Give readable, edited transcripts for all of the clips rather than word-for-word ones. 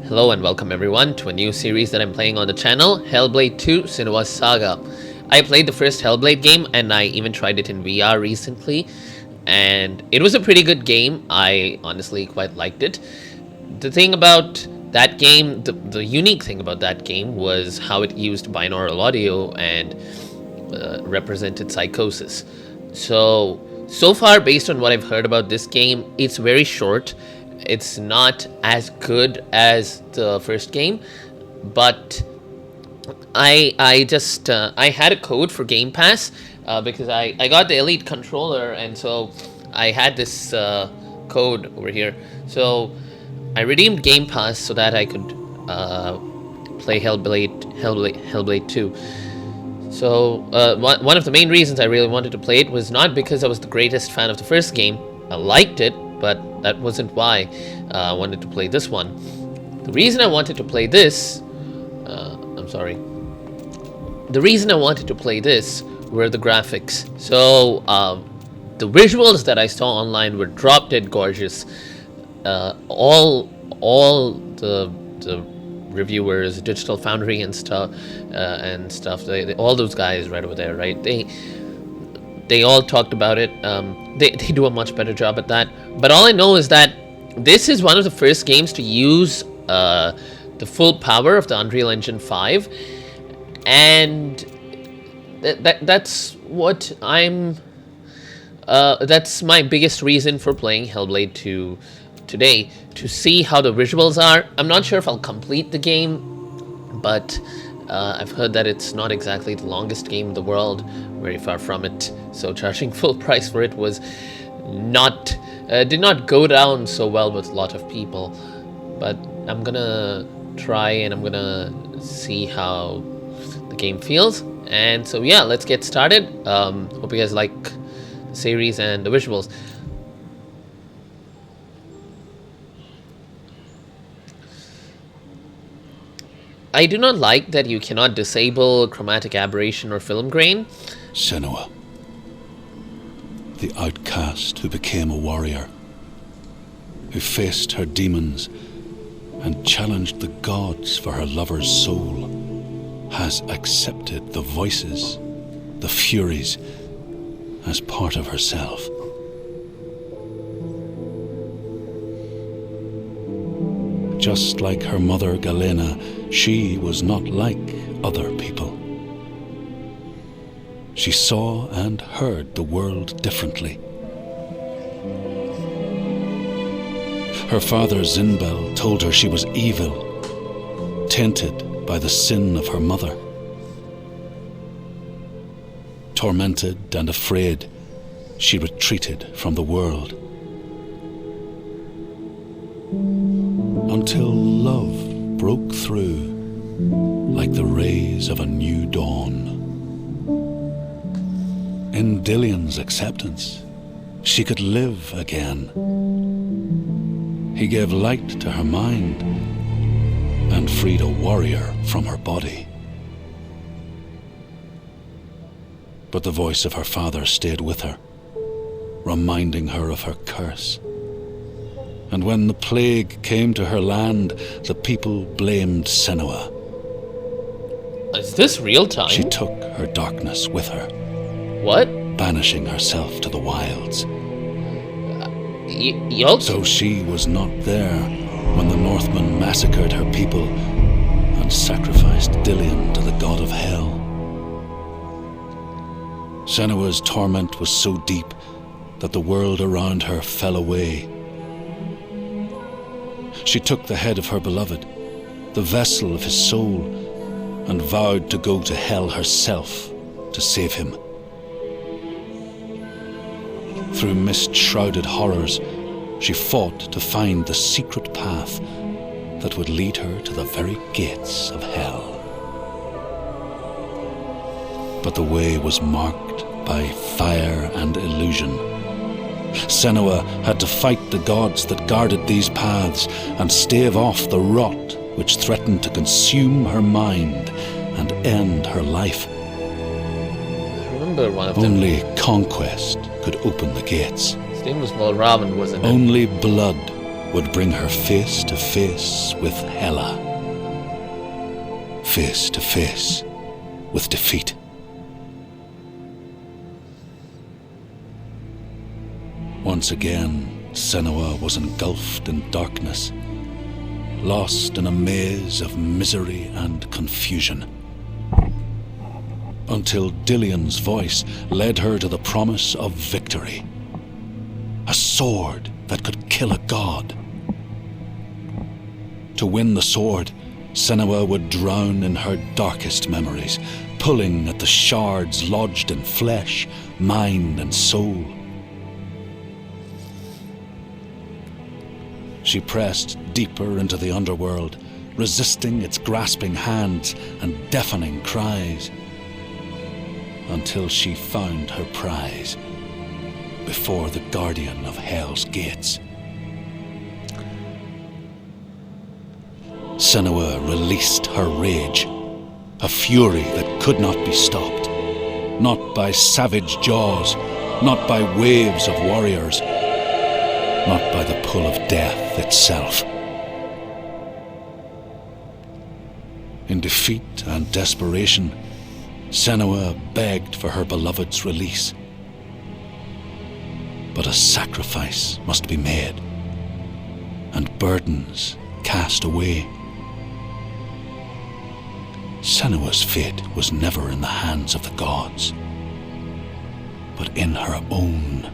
Hello and welcome everyone to a new series that I'm playing on the channel, Hellblade II, Senua Saga. I played the first Hellblade game and I even tried it in VR recently, and it was a pretty good game. I honestly quite liked it. The thing about that game, the unique thing about that game was how it used binaural audio and represented psychosis. So far, based on what I've heard about this game, it's very short. It's not as good as the first game, but I had a code for Game Pass because I got the Elite controller, and so I had this code over here. So I redeemed Game Pass so that I could play Hellblade 2. So one of the main reasons I really wanted to play it was not because I was the greatest fan of the first game. I liked it, but that wasn't why I wanted to play this one. The reason I wanted to play this, The reason I wanted to play this were the graphics. So the visuals that I saw online were drop dead gorgeous. All the reviewers, Digital Foundry and stuff, they all those guys right over there, right? They all talked about it. They do a much better job at that. But all I know is that this is one of the first games to use the full power of the Unreal Engine 5, and that's what that's my biggest reason for playing Hellblade 2 today, to see how the visuals are. I'm not sure if I'll complete the game, but I've heard that it's not exactly the longest game in the world, very far from it. So charging full price for it was did not go down so well with a lot of people. But I'm gonna try and I'm gonna see how the game feels. And so yeah, let's get started. Hope you guys like the series and the visuals. I do not like that you cannot disable chromatic aberration or film grain. Senua, the outcast who became a warrior, who faced her demons and challenged the gods for her lover's soul, has accepted the voices, the furies, as part of herself. Just like her mother Galena, she was not like other people. She saw and heard the world differently. Her father Zinbel told her she was evil, tainted by the sin of her mother. Tormented and afraid, she retreated from the world. Until love broke through like the rays of a new dawn. In Dillion's acceptance, she could live again. He gave light to her mind and freed a warrior from her body. But the voice of her father stayed with her, reminding her of her curse. And when the plague came to her land, the people blamed Senua. Is this real time? She took her darkness with her. What? Banishing herself to the wilds. Yup. So she was not there when the Northmen massacred her people and sacrificed Dillion to the god of hell. Senua's torment was so deep that the world around her fell away. She took the head of her beloved, the vessel of his soul, and vowed to go to hell herself to save him. Through mist-shrouded horrors, she fought to find the secret path that would lead her to the very gates of hell. But the way was marked by fire and illusion. Senua had to fight the gods that guarded these paths and stave off the rot which threatened to consume her mind and end her life. I remember one of them. Only conquest could open the gates. His name was Raven, wasn't it? Only blood would bring her face to face with Hela, face to face with defeat. Once again, Senua was engulfed in darkness, lost in a maze of misery and confusion, until Dillion's voice led her to the promise of victory. A sword that could kill a god. To win the sword, Senua would drown in her darkest memories, pulling at the shards lodged in flesh, mind, and soul. She pressed deeper into the underworld, resisting its grasping hands and deafening cries, until she found her prize before the guardian of Hell's gates. Senua released her rage, a fury that could not be stopped, not by savage jaws, not by waves of warriors, not by the pull of death itself. In defeat and desperation, Senua begged for her beloved's release. But a sacrifice must be made, and burdens cast away. Senua's fate was never in the hands of the gods, but in her own.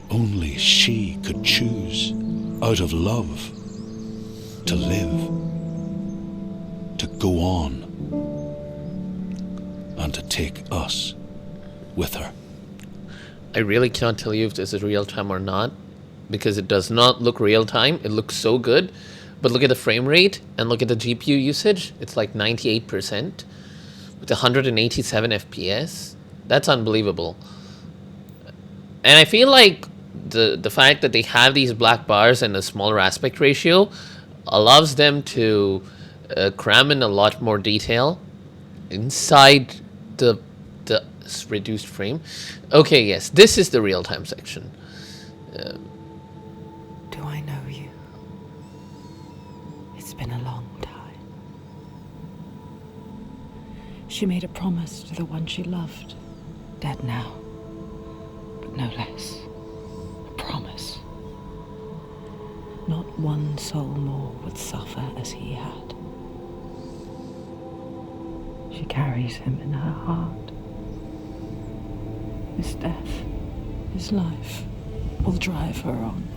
Only she could choose, out of love, to live, to go on, and to take us with her. I really can't tell you if this is real time or not, because it does not look real time. It looks so good, but look at the frame rate and look at the GPU usage. It's like 98% with 187 FPS. That's unbelievable. And I feel like the fact that they have these black bars and a smaller aspect ratio allows them to cram in a lot more detail inside the reduced frame. Okay, yes, this is the real-time section. Do I know you? It's been a long time. She made a promise to the one she loved, dead now, but no less. A promise. Not one soul more would suffer as he had. She carries him in her heart. His death, his life, will drive her on.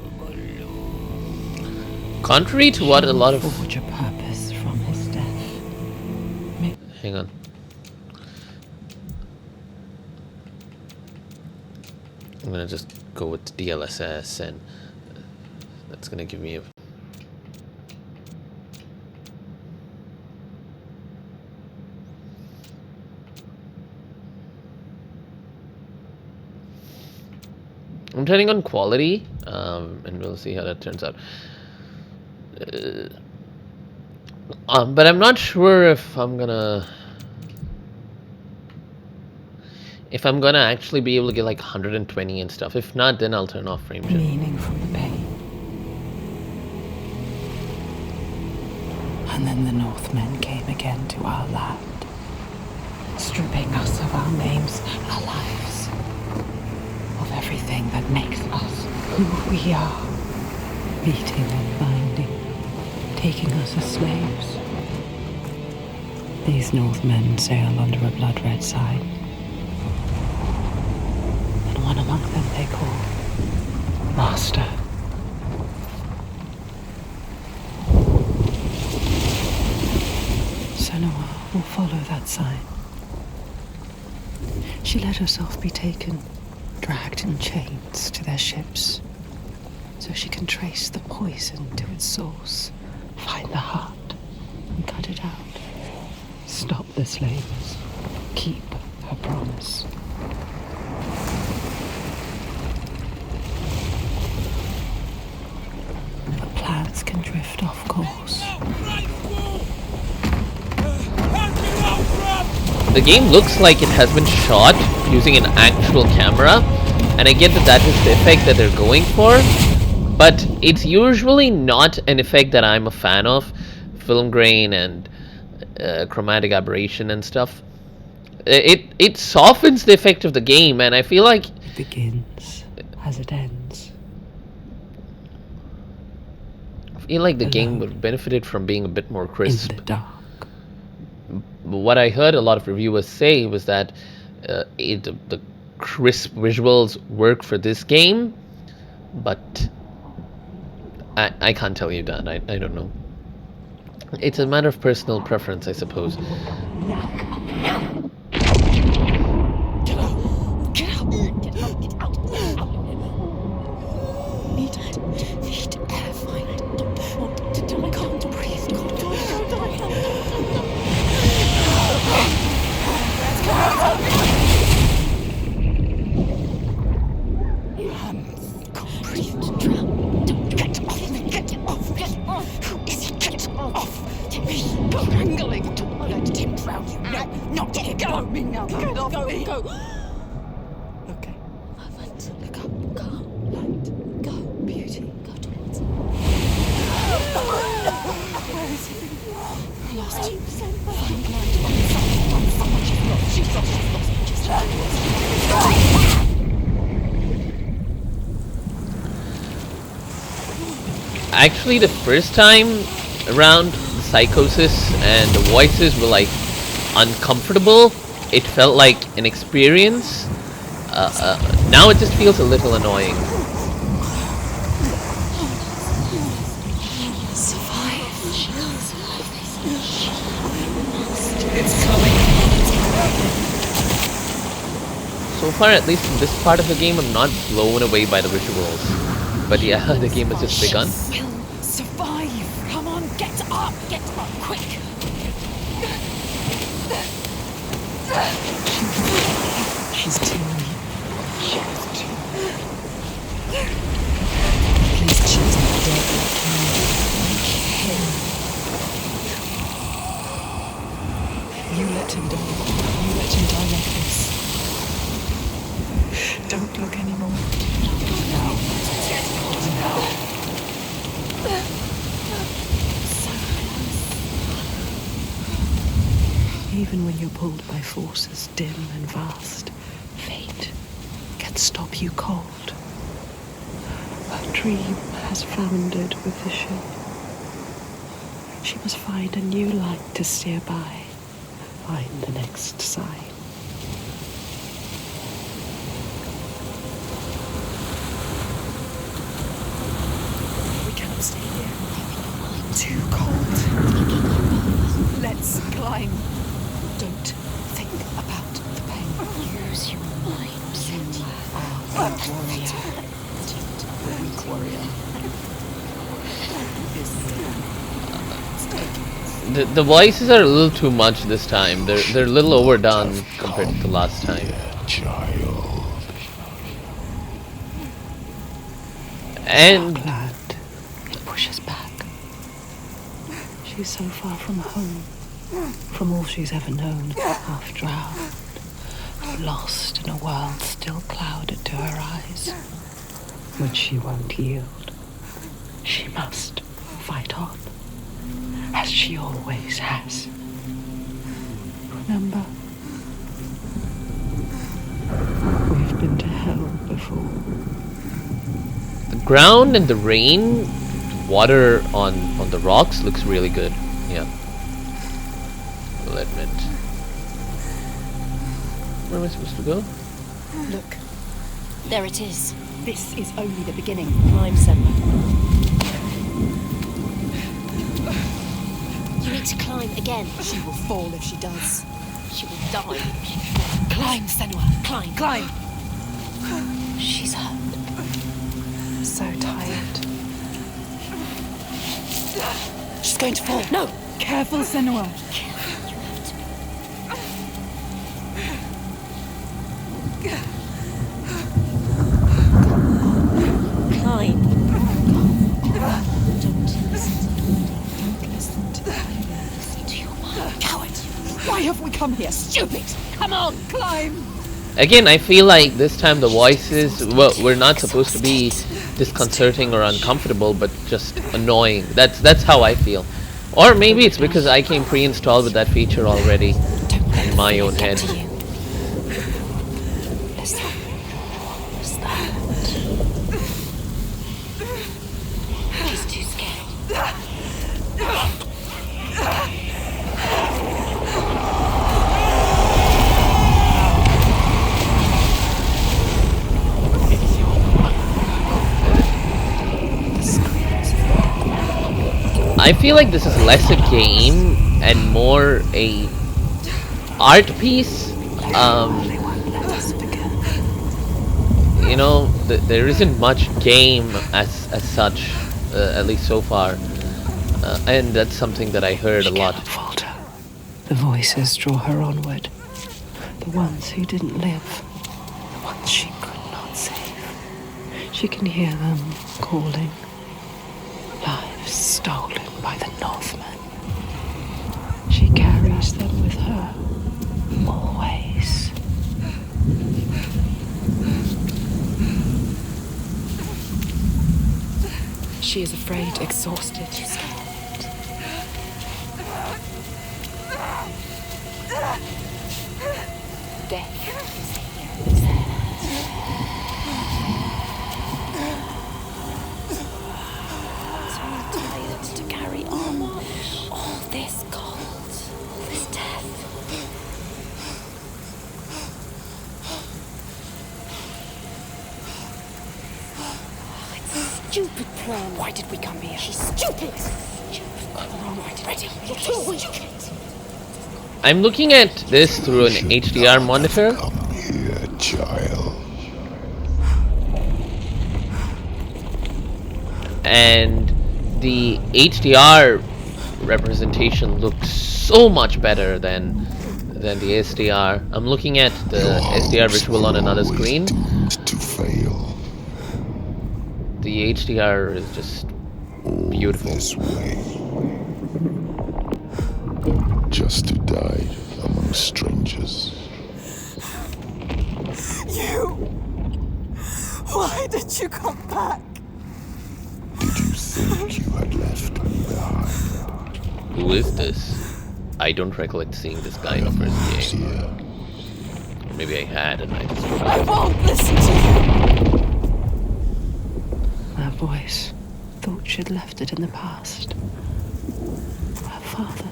Contrary to what a lot of... Forge a purpose from his death. Hang on. I'm gonna just go with DLSS, and that's gonna give me a... I'm turning on quality, and we'll see how that turns out. But I'm not sure if I'm gonna actually be able to get like 120 and stuff. If not, then I'll turn off frame shift. Meaning from the pain. And then the Northmen came again to our land, stripping us of our names, our lives, of everything that makes us who we are, beating and binding, taking us as slaves. These Northmen sail under a blood-red sign, and one among them they call Master. Senua will follow that sign. She let herself be taken, dragged in chains to their ships, so she can trace the poison to its source, find the heart, and cut it out. Stop the slaves, keep her promise. But plans can drift off course. The game looks like it has been shot using an actual camera, and I get that that is the effect that they're going for, but it's usually not an effect that I'm a fan of. Film grain and chromatic aberration and stuff. It softens the effect of the game, and I feel like It begins as it ends. I feel like the game Alone. would have benefited from being a bit more In crisp. the dark. What I heard a lot of reviewers say was that the crisp visuals work for this game, but I can't tell you that. I don't know. It's a matter of personal preference, I suppose. Get out! Get out! Get out! Get out! Need air. Find. Don't want to do. I can't breathe. Can't breathe. Drown. Don't get off. Get off. Get off. Who is he? Get off. Strangling. Don't let him drown you. No, not get him. Go me now. Get off me. Go. Okay. Light. Look up. Calm. Light. Go. Beauty. Go towards him. Where is he? Lost. Find light. On someone. She's lost. Just Actually, the first time around, the psychosis and the voices were like uncomfortable. It felt like an experience. Now it just feels a little annoying. So far, at least in this part of the game, I'm not blown away by the visuals. But yeah, the game has just begun. will survive. Come on, get up. Get up, quick. She's too weak. She's too weak. Please choose the dead like him. You let him die. You let him die like this. Don't look anymore. No. So close. Even when you're pulled by forces dim and vast, fate can stop you cold. Her dream has foundered with the ship. She must find a new light to steer by. Find the next sign. Stay here. Too cold. Let's climb. Don't think about the pain. Use your mind. You are a warrior. A weak warrior. The voices are a little too much this time. They're a little overdone compared to the last time. Child. And Land. It pushes back. She's so far from home, from all she's ever known, half drowned, lost in a world still clouded to her eyes. But she won't yield. She must fight on, as she always has. Remember, we've been to hell before. the ground and the rain, water on the rocks looks really good. Yeah, I'll admit. Where am I supposed to go? Look, there it is. This is only the beginning. Climb, Senua. You need to climb again. She will fall if she does. She will die. Climb, Senua. Climb. Climb. She's hurt. So tired. She's going to fall. No! Careful, Senua. Climb. Don't listen to Listen to your mind. Coward! Why have we come here? Stupid! Come on! Climb. Again, I feel like this time the voices were not supposed to be disconcerting or uncomfortable, but just annoying. That's how I feel. Or maybe it's because I came pre-installed with that feature already in my own head. She's too scared. I feel like this is less a game and more a art piece. You know, there isn't much game as such, at least so far, and that's something that I heard a lot. Falter. The voices draw her onward. The ones who didn't live. The ones she could not save. She can hear them calling. Lives stolen by the Northmen. She carries them with her. Always. She is afraid, exhausted. Death is here. Too tired to carry on. All this cold, all this death. It's a stupid plan. Why did we come here? She's stupid. Ready. You're too weak. I'm looking at this through an HDR monitor. Come here, child. And the HDR representation looks so much better than the SDR. I'm looking at the SDR visual on another screen. Doomed to fail. The HDR is just beautiful. This way. Just to die among strangers. You! Why did you come back? Did you think you had left me behind? Who is this? I don't recollect seeing this guy in the first game. Here. Maybe I had and I just I forgot. won't listen to you! That voice thought she'd left it in the past. Her father.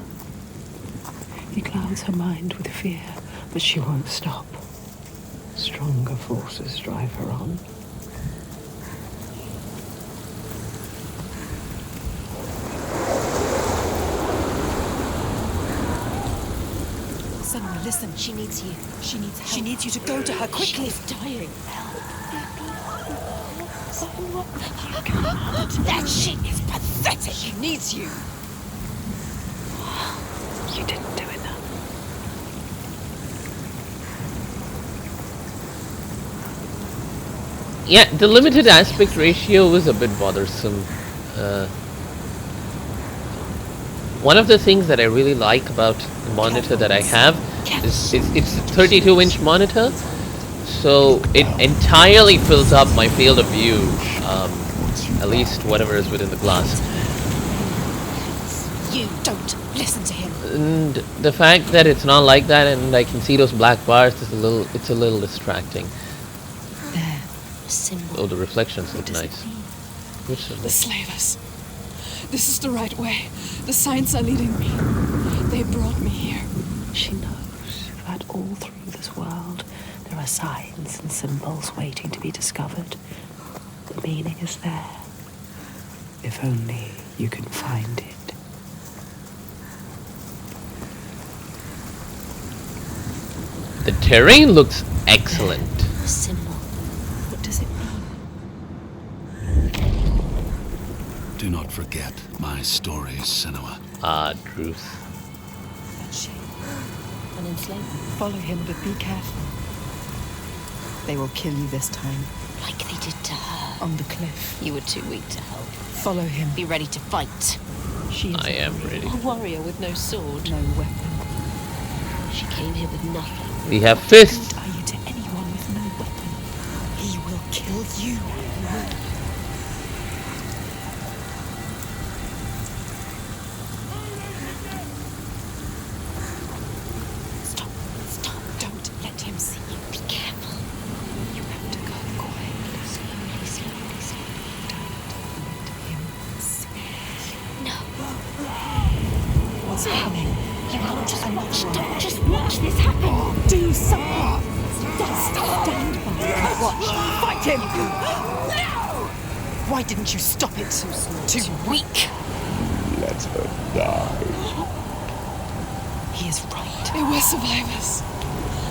He clouds her mind with fear, but she won't stop. Stronger forces drive her on. Senua, listen. She needs you. She needs help. She needs you to go to her quickly. She's dying. You can't. That shit is pathetic. She needs you. You didn't do enough. Yeah, the limited aspect ratio was a bit bothersome. One of the things that I really like about the monitor that I have is it's a 32-inch monitor, so it entirely fills up my field of view, at least whatever is within the glass. You don't listen to him. And the fact that it's not like that and I can see those black bars is it's a little distracting. There. A symbol. Oh, the reflections look nice. Which The slavers. This is the right way. The signs are leading me. They brought me here. She knows that all through this world there are signs and symbols waiting to be discovered. The meaning is there. If only you can find it. the terrain looks excellent. A symbol. What does it mean? Do not forget my story, Senua. Ah, truth. That shape. An enslavement. Follow him, but be careful. They will kill you this time. Like they did to her. On the cliff. You were too weak to help. Follow him. Be ready to fight. She is I am ready. A warrior with no sword. no weapon. She came here with nothing. We have fists. Are you to anyone? You. Stop. Stop. Don't let him see you. Be careful. You have to go quietly, slowly, slowly, slowly. Don't let him see. No. What's happening? You can't just watch. Don't just watch this happen. Do something! Stand by and watch. Fight him! No! Why didn't you stop it? Too weak. Let her die. He is right. They were survivors.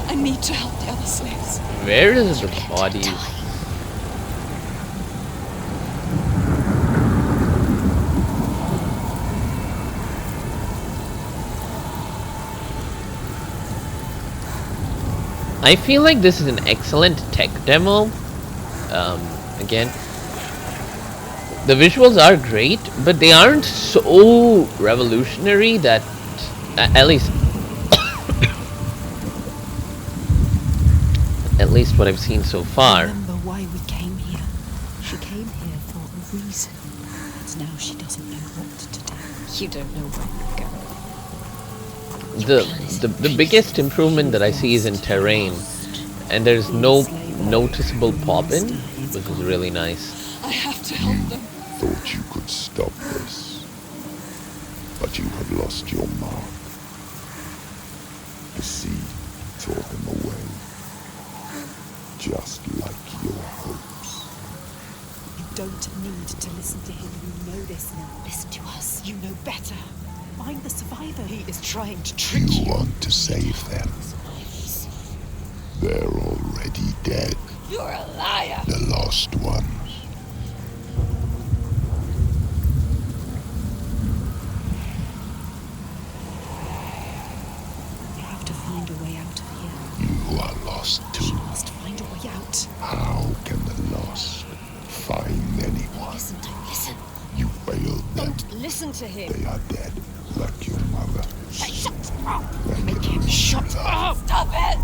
I need to help the other slaves. Where is the body? I feel like this is an excellent tech demo. Again, the visuals are great, but they aren't so revolutionary that, at least what I've seen so far. Remember why we came here. She came here for a reason. And now she doesn't know what to do. You don't know where you're going. The biggest improvement that I see is in terrain, and there's no noticeable pop-in, which is really nice. I have to help them. Thought you could stop this, but you have lost your mark. The sea tore them away, just like your hopes. You don't need to listen to him. You know this now. Listen to us. You know better. Find the survivor. He is trying to trick You you. want to save them. They're already dead. You're a liar. The lost ones. You have to find a way out of here. You are lost She too. must find a way out. How can the lost find anyone? Listen, don't listen. You failed them. Don't listen to him. They are dead, like your mother. Shut up. Like Make him shut up. Stop it.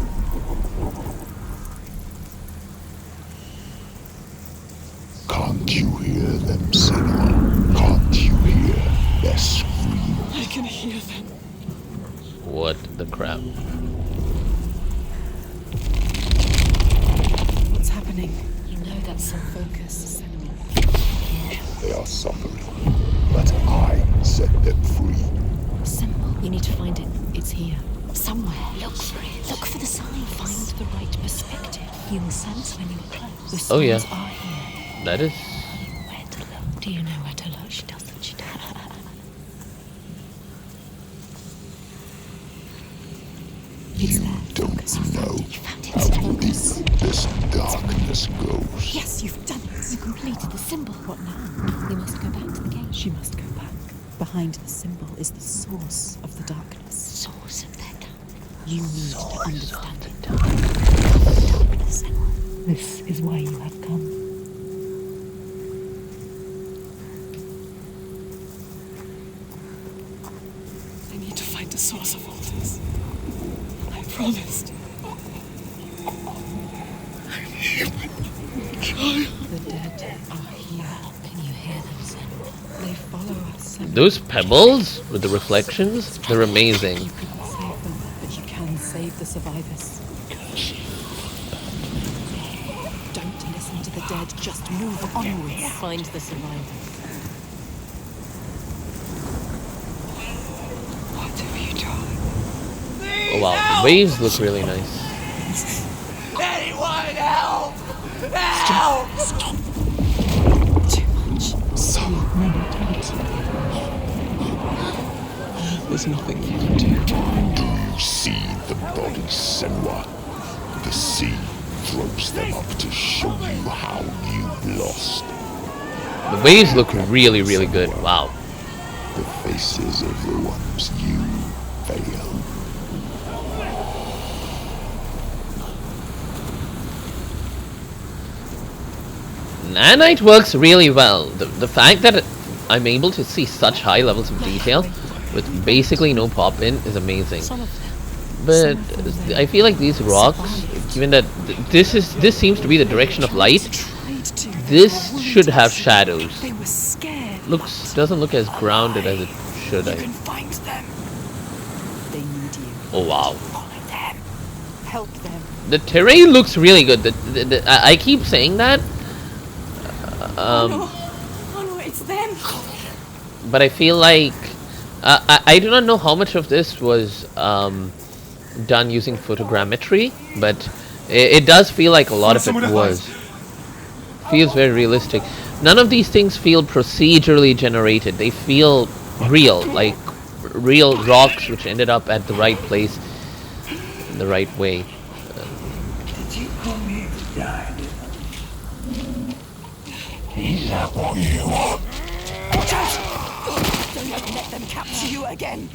Can't you hear them, Senua? Can't you hear their scream? I can hear them. What the crap? What's happening? You know that's some Focus, Senua. They are suffering, but I set them free. symbol. You need to find it. It's here. Somewhere. Look for it. Look for the sign. Find the right perspective. You will sense when you're close. The signs Oh, yeah. are here. That is... Where to look? Do you know where to look? She doesn't. She doesn't. It's You there. don't know You found it. how deep this darkness goes. Yes, you've done it. You completed the symbol. What now? We must go back to the gate. She must go back. Behind the symbol is the source of the darkness. Source of that You need to understand it. darkness. This is why you have come. I need to find the source of all this. I promised. The dead are here. Can you hear them, Sen? They follow us. And Those pebbles with the reflections, they're amazing. you couldn't save them, but you can save the survivors. Don't listen to the dead. Just move onwards. Find the survivors. What have you done? Oh wow, the waves look really nice. Anyone help! Help! Too much. There's nothing you can do. Do you see the body, Senua? The sea throws them up to show you how you've lost. The waves look really, really good. Wow. The faces of the ones you failed. Nanite works really well. The fact that I'm able to see such high levels of detail with basically no pop-in is amazing. Some of them. But I feel like these rocks, given that this seems to be the direction of light, lied to. This They should wanted have us. shadows. They were scared. Doesn't look as grounded as it should. You can find them. They need you. Oh wow. Follow them. Help them. The terrain looks really good. I keep saying that. Oh no, it's them. But I feel like I do not know how much of this was done using photogrammetry, but it does feel like a lot of it was. Feels very realistic. None of these things feel procedurally generated. They feel real, like real rocks which ended up at the right place in the right way. Did you come here to die? Is that what you want? Watch out! Don't let them capture you again.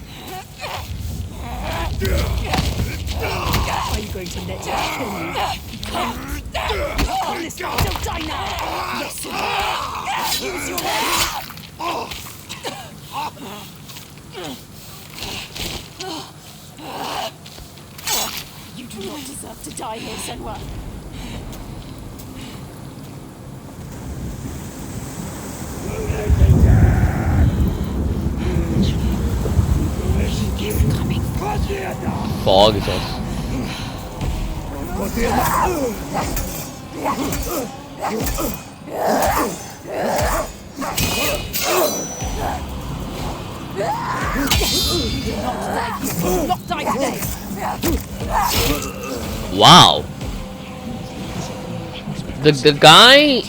Are you going to let them kill you? Listen, don't die now. Listen. Use your legs. You do not deserve to die here, Senua. He's coming. Fog is also. Not die today. Wow. The guy.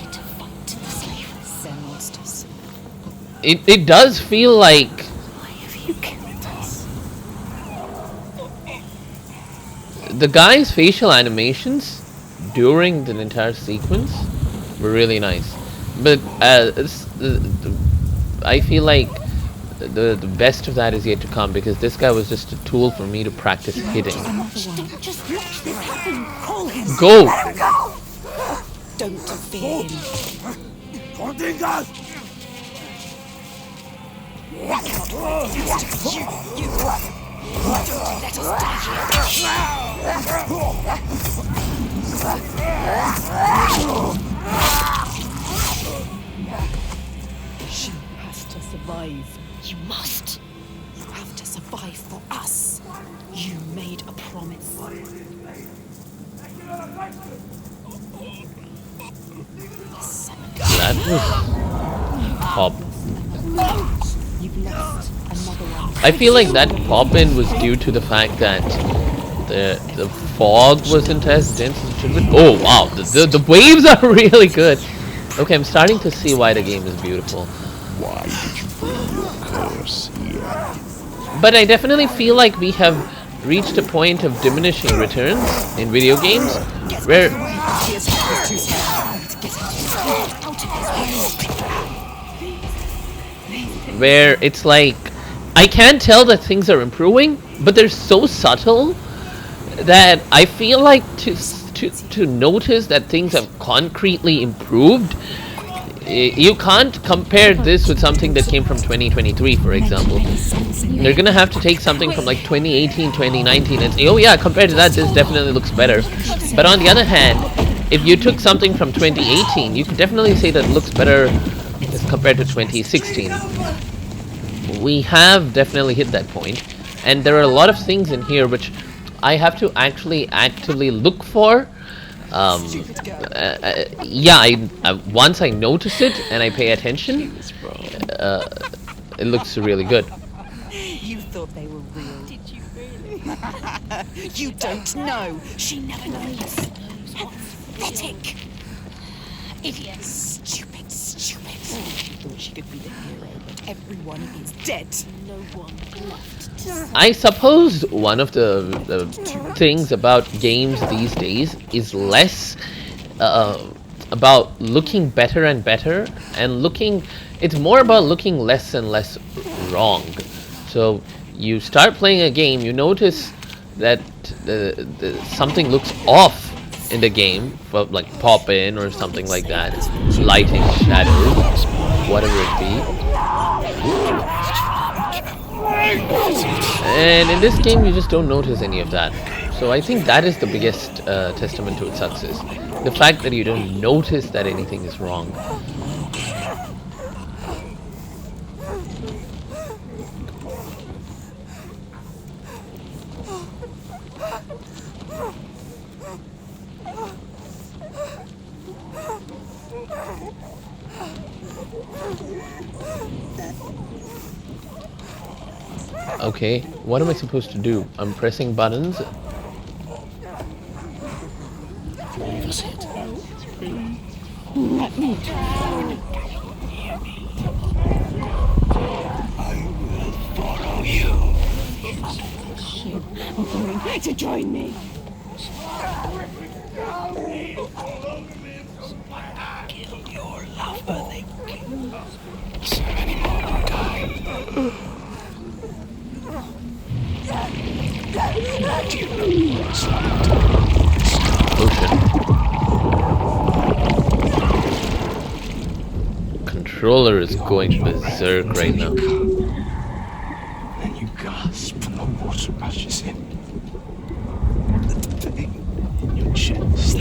It does feel like. Why have you killed us? The guy's facial animations during the entire sequence were really nice, but I feel like the best of that is yet to come, because this guy was just a tool for me to practice hitting. Just watch this happen. Call him. Go! Don't fear him. You. Don't let us die here. She has to survive. You must. You have to survive for us. You made a promise. That was pop. You've lost another one. I feel like that pop-in was due to the fact that the fog wasn't as dense as it should be. Oh wow, the waves are really good. Okay, I'm starting to see why the game is beautiful. Why did you bring your curse here? But I definitely feel like we have reached a point of diminishing returns in video games where it's like I can't tell that things are improving, but they're so subtle that I feel like to notice that things have concretely improved. You can't compare this with something that came from 2023, for example. You're gonna have to take something from like 2018, 2019 and say, oh yeah, compared to that, this definitely looks better. But on the other hand, if you took something from 2018, you could definitely say that it looks better as compared to 2016. We have definitely hit that point, and there are a lot of things in here which I have to actually actively look for. Once I notice it and I pay attention, it looks really good. You thought they were real. Did you really? You don't know. She never knows. Pathetic. Idiot. Stupid. She thought she could be the hero, but everyone is dead. No one left. I suppose one of the things about games these days is less about looking better and better, and it's more about looking less and less wrong. So you start playing a game, you notice that something looks off in the game, like pop in or something like that, lighting, shadows, whatever it be. And in this game, you just don't notice any of that. So I think that is the biggest testament to its success. The fact that you don't notice that anything is wrong. Okay, what am I supposed to do? I'm pressing buttons. Leave us it. Let me drown. I will follow you. You are going to join me. Kill your lover, they kill. So many more will die. Let you lose. Ocean. Controller is going berserk right now. Then you gasp and the water rushes in. The pain in your chest.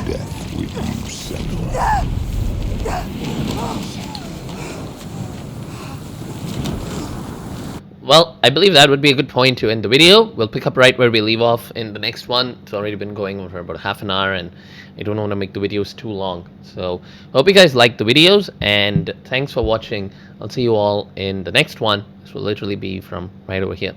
Death with you, Senua. Well, I believe that would be a good point to end the video. We'll pick up right where we leave off in the next one. It's already been going for about half an hour, and I don't want to make the videos too long. So, hope you guys liked the videos, and thanks for watching. I'll see you all in the next one. This will literally be from right over here.